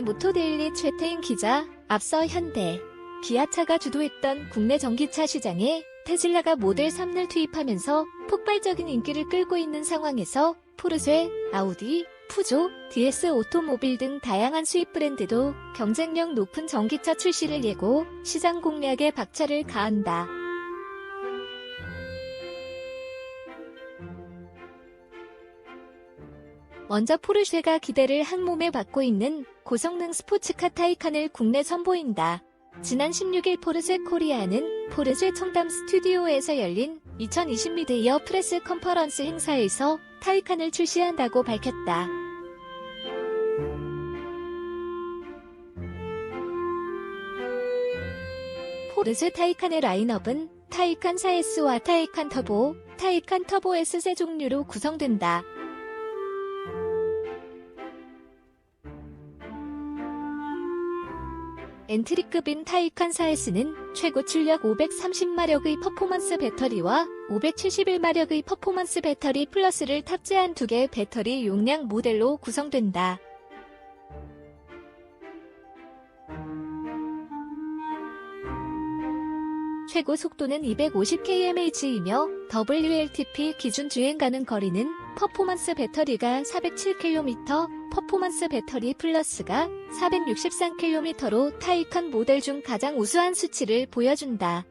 모토데일리 최태인 기자, 앞서 현대, 기아차가 주도했던 국내 전기차 시장에 테슬라가 모델 3를 투입하면서 폭발적인 인기를 끌고 있는 상황에서 포르쉐, 아우디, 푸조, DS 오토모빌 등 다양한 수입 브랜드도 경쟁력 높은 전기차 출시를 예고, 시장 공략에 박차를 가한다. 먼저 포르쉐가 기대를 한몸에 받고 있는 고성능 스포츠카 타이칸을 국내 선보인다. 지난 16일 포르쉐 코리아는 포르쉐 청담 스튜디오에서 열린 2020 미드이어 프레스 컨퍼런스 행사에서 타이칸을 출시한다고 밝혔다. 포르쉐 타이칸의 라인업은 타이칸 4S와 타이칸 터보, 타이칸 터보 S 세 종류로 구성된다. 엔트리급인 타이칸 4S는 최고 출력 530마력의 퍼포먼스 배터리와 571마력의 퍼포먼스 배터리 플러스를 탑재한 2개의 배터리 용량 모델로 구성된다. 최고 속도는 250km/h이며 WLTP 기준 주행 가능 거리는 퍼포먼스 배터리가 407km, 퍼포먼스 배터리 플러스가 463km로 타이칸 모델 중 가장 우수한 수치를 보여준다.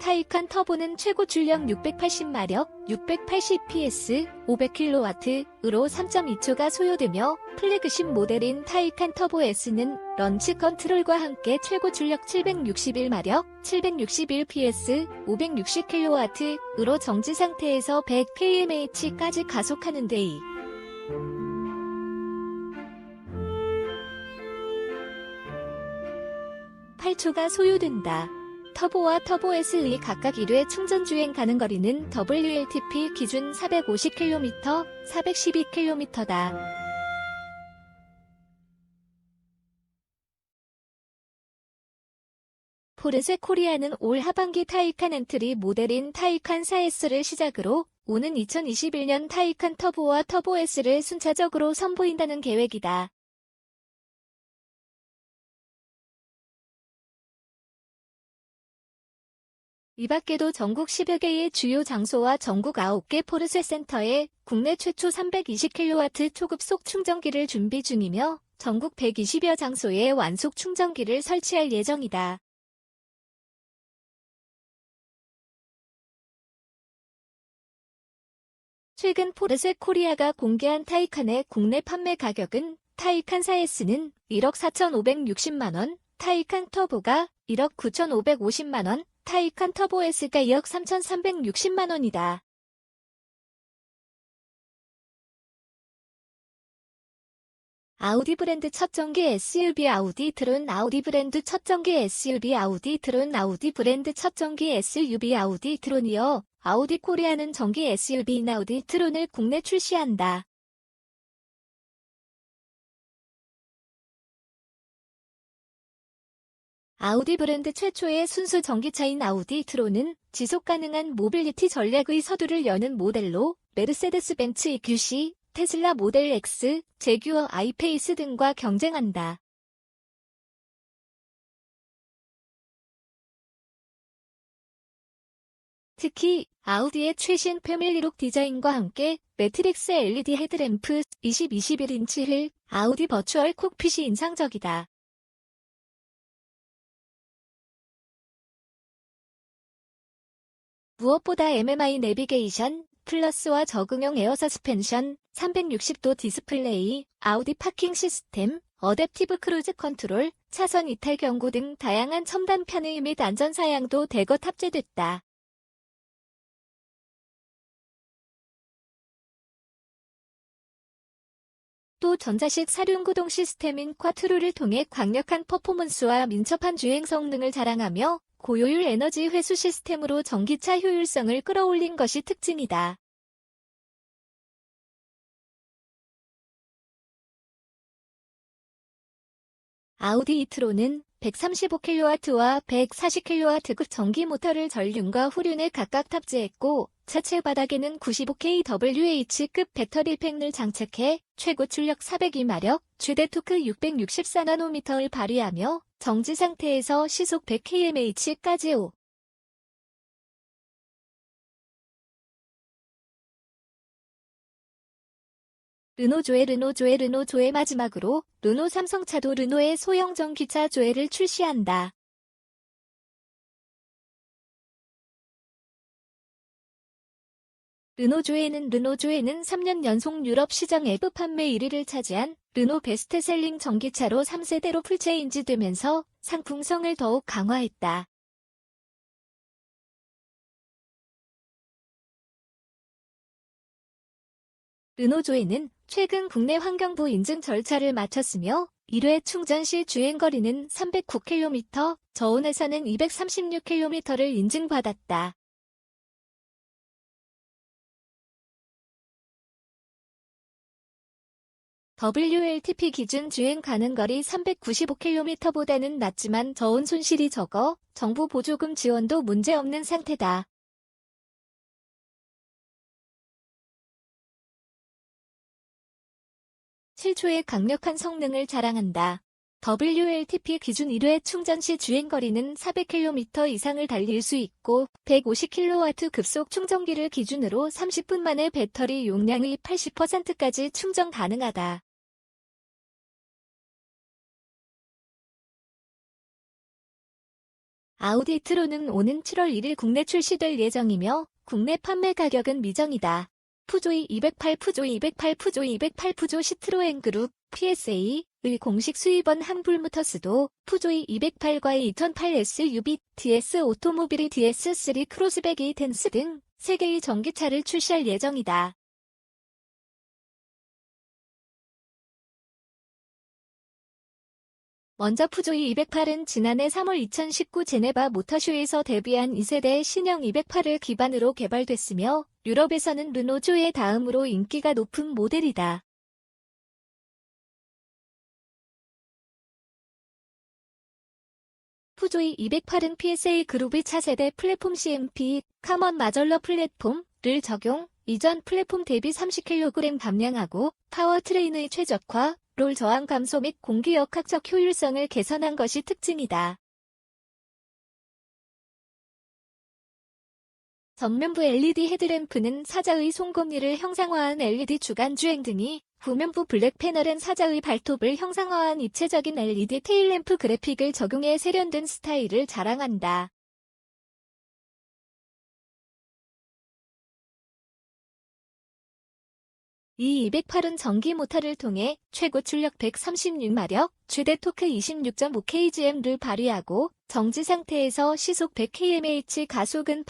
타이칸 터보는 최고 출력 680마력, 680PS, 500kW으로 3.2초가 소요되며 플래그십 모델인 타이칸 터보 S는 런치 컨트롤과 함께 최고 출력 761마력, 761PS, 560kW으로 정지 상태에서 100km/h까지 가속하는 데 8초가 소요된다. 터보와 터보 S2 각각 1회 충전 주행 가능 거리는 WLTP 기준 450km, 412km다. 포르쉐 코리아는 올 하반기 타이칸 엔트리 모델인 타이칸 4S를 시작으로 오는 2021년 타이칸 터보와 터보 S를 순차적으로 선보인다는 계획이다. 이 밖에도 전국 10여 개의 주요 장소와 전국 9개 포르쉐 센터에 국내 최초 320kW 초급속 충전기를 준비 중이며 전국 120여 장소에 완속 충전기를 설치할 예정이다. 최근 포르쉐 코리아가 공개한 타이칸의 국내 판매 가격은 타이칸 4S는 1억 4,560만원, 타이칸 터보가 1억 9,550만원, 타이칸 터보 S가 2억 3,360만원이다. 아우디 브랜드 첫 전기 SUV 아우디 트론 아우디 브랜드 첫 전기 SUV 아우디 트론 아우디 브랜드 첫 전기 SUV 아우디 트론이어 아우디 코리아는 전기 SUV인 아우디 트론을 국내 출시한다. 아우디 브랜드 최초의 순수 전기차인 아우디 트론은 지속가능한 모빌리티 전략의 서두를 여는 모델로 메르세데스 벤츠 EQC, 테슬라 모델 X, 제규어 아이페이스 등과 경쟁한다. 특히 아우디의 최신 패밀리룩 디자인과 함께 매트릭스 LED 헤드램프, 20-21인치 휠, 아우디 버추얼 콕핏이 인상적이다. 무엇보다 MMI 내비게이션, 플러스와 적응형 에어 서스펜션, 360도 디스플레이, 아우디 파킹 시스템, 어댑티브 크루즈 컨트롤, 차선 이탈 경고 등 다양한 첨단 편의 및 안전 사양도 대거 탑재됐다. 또 전자식 사륜구동 시스템인 쿼트로를 통해 강력한 퍼포먼스와 민첩한 주행 성능을 자랑하며 고효율 에너지 회수 시스템으로 전기차 효율성을 끌어올린 것이 특징이다. 아우디 e-tron은 135kW와 140kW급 전기 모터를 전륜과 후륜에 각각 탑재했고 차체 바닥에는 95kWh급 배터리 팩을 장착해 최고 출력 402마력, 최대 토크 664나노미터를 발휘하며 정지 상태에서 시속 100kmh까지 르노조의 마지막으로 르노 삼성차도 르노의 소형 전기차 조에를 출시한다. 르노조에는 3년 연속 유럽 시장 앱 판매 1위를 차지한 르노 베스트셀링 전기차로 3세대로 풀체인지되면서 상품성을 더욱 강화했다. 르노조에는 최근 국내 환경부 인증 절차를 마쳤으며 1회 충전 시 주행거리는 309km, 저온에서는 236km를 인증받았다. WLTP 기준 주행 가능거리 395km보다는 낮지만 저온 손실이 적어 정부 보조금 지원도 문제없는 상태다. 실초의 강력한 성능을 자랑한다. WLTP 기준 1회 충전 시 주행거리는 400km 이상을 달릴 수 있고 150kW 급속 충전기를 기준으로 30분 만에 배터리 용량의 80%까지 충전 가능하다. 아우디 e-tron은 오는 7월 1일 국내 출시될 예정이며 국내 판매 가격은 미정이다. 푸조이 208 푸조 시트로엔 그룹 PSA의 공식 수입원 한불모터스도 푸조이 208과 2008 SUV, DS 오토모빌이 DS3 크로스백 텐스 등 3개의 전기차를 출시할 예정이다. 먼저 푸조이 208은 지난해 3월 2019 제네바 모터쇼에서 데뷔한 2세대 신형 208을 기반으로 개발됐으며 유럽에서는 르노조의 다음으로 인기가 높은 모델이다. 푸조이 208은 PSA 그룹의 차세대 플랫폼 CMP, 카먼 마절러 플랫폼을 적용, 이전 플랫폼 대비 30kg 감량하고 파워트레인의 최적화, 롤 저항 감소 및 공기 역학적 효율성을 개선한 것이 특징이다. 전면부 LED 헤드램프는 사자의 송곳니를 형상화한 LED 주간 주행 등이, 후면부 블랙 패널은 사자의 발톱을 형상화한 입체적인 LED 테일램프 그래픽을 적용해 세련된 스타일을 자랑한다. 이 208은 전기 모터를 통해 최고 출력 136마력, 최대 토크 26.5kg를 발휘하고 정지 상태에서 시속 100kmh 가속은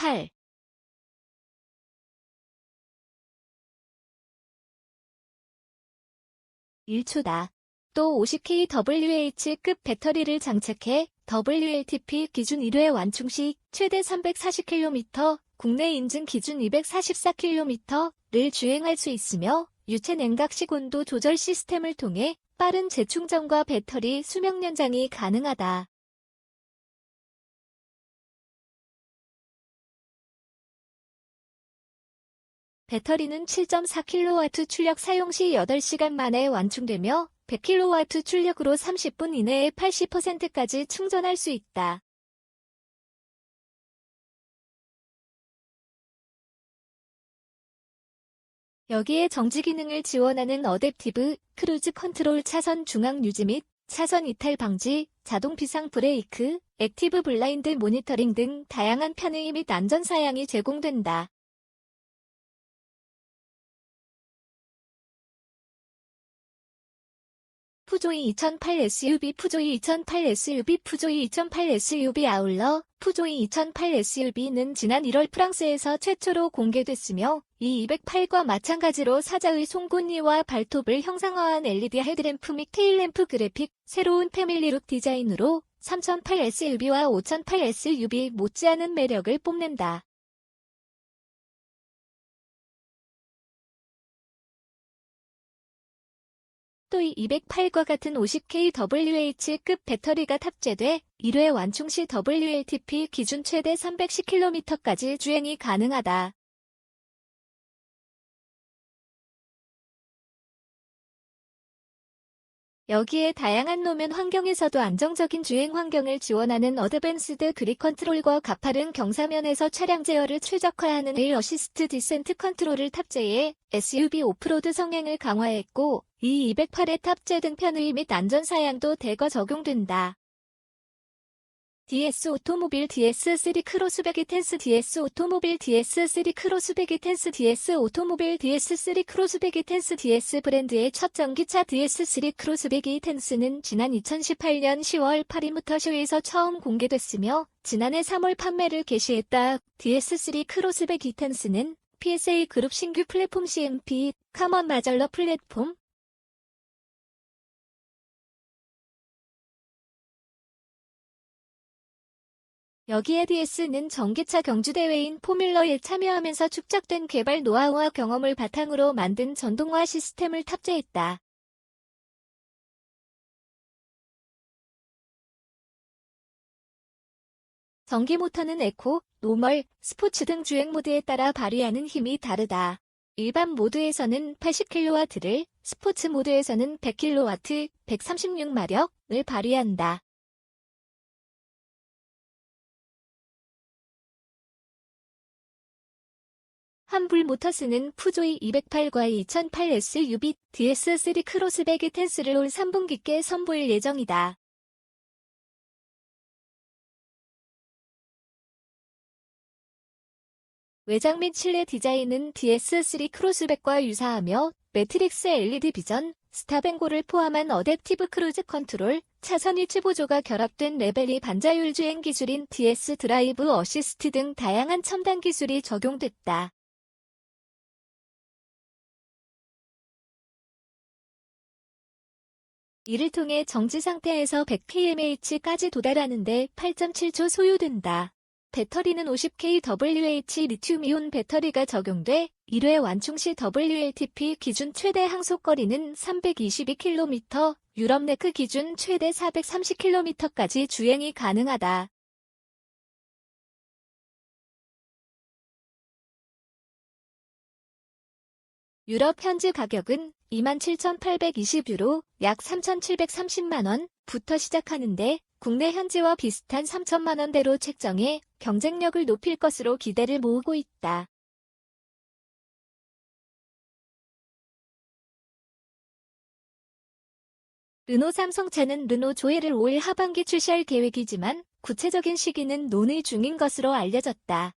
1초다. 또 50kWh급 배터리를 장착해 WLTP 기준 1회 완충 시 최대 340km, 국내 인증 기준 244km를 주행할 수 있으며 유체 냉각식 온도 조절 시스템을 통해 빠른 재충전과 배터리 수명 연장이 가능하다. 배터리는 7.4kW 출력 사용 시 8시간 만에 완충되며 100kW 출력으로 30분 이내에 80%까지 충전할 수 있다. 여기에 정지 기능을 지원하는 어댑티브 크루즈 컨트롤 차선 중앙 유지 및 차선 이탈 방지, 자동 비상 브레이크, 액티브 블라인드 모니터링 등 다양한 편의 및 안전 사양이 제공된다. 푸조이 2008 SUV 푸조이 2008 SUV 푸조이 2008 SUV 아울러 푸조이 2008 SUV는 지난 1월 프랑스에서 최초로 공개됐으며 이 208과 마찬가지로 사자의 송곳니와 발톱을 형상화한 LED 헤드램프 및 테일램프 그래픽, 새로운 패밀리룩 디자인으로 3008 SUV와 5008 SUV 못지않은 매력을 뽐낸다. 또 208과 같은 50kWh급 배터리가 탑재돼 1회 완충 시 WLTP 기준 최대 310km까지 주행이 가능하다. 여기에 다양한 노면 환경에서도 안정적인 주행 환경을 지원하는 어드밴스드 그립 컨트롤과 가파른 경사면에서 차량 제어를 최적화하는 레일 어시스트 디센트 컨트롤을 탑재해 SUV 오프로드 성향을 강화했고, 이 208에 탑재된 편의 및 안전 사양도 대거 적용된다. DS 오토모빌 DS3 크로스백 이텐스 DS 오토모빌 DS3 크로스백 이텐스 DS 오토모빌 DS3 크로스백 이텐스 DS 브랜드의 첫 전기차 DS3 크로스백 이텐스는 지난 2018년 10월 8일 모터쇼에서 처음 공개됐으며 지난해 3월 판매를 개시했다. DS3 크로스백 이텐스는 PSA 그룹 신규 플랫폼 CMP, 카먼 마절러 플랫폼, 여기에 DS는 전기차 경주대회인 포뮬러1 참여하면서 축적된 개발 노하우와 경험을 바탕으로 만든 전동화 시스템을 탑재했다. 전기 모터는 에코, 노멀, 스포츠 등 주행 모드에 따라 발휘하는 힘이 다르다. 일반 모드에서는 80kW를, 스포츠 모드에서는 100kW, 136마력을 발휘한다. 한불 모터스는 푸조이 208과 2008 SUV DS3 크로스백 이텐스를 올 3분기께 선보일 예정이다. 외장 및 실내 디자인은 DS3 크로스백과 유사하며 매트릭스 LED 비전, 스탑앤고를 포함한 어댑티브 크루즈 컨트롤, 차선 위치 보조가 결합된 레벨2 반자율 주행 기술인 DS 드라이브 어시스트 등 다양한 첨단 기술이 적용됐다. 이를 통해 정지 상태에서 100kmh까지 도달하는데 8.7초 소요된다. 배터리는 50kWh 리튬이온 배터리가 적용돼 1회 완충 시 WLTP 기준 최대 항속거리는 322km, 유럽 네크 기준 최대 430km까지 주행이 가능하다. 유럽 현지 가격은 27,820유로, 약 3,730만원부터 시작하는데 국내 현지와 비슷한 3천만원대로 책정해 경쟁력을 높일 것으로 기대를 모으고 있다. 르노 삼성차는 르노 조엘을 올 하반기 출시할 계획이지만 구체적인 시기는 논의 중인 것으로 알려졌다.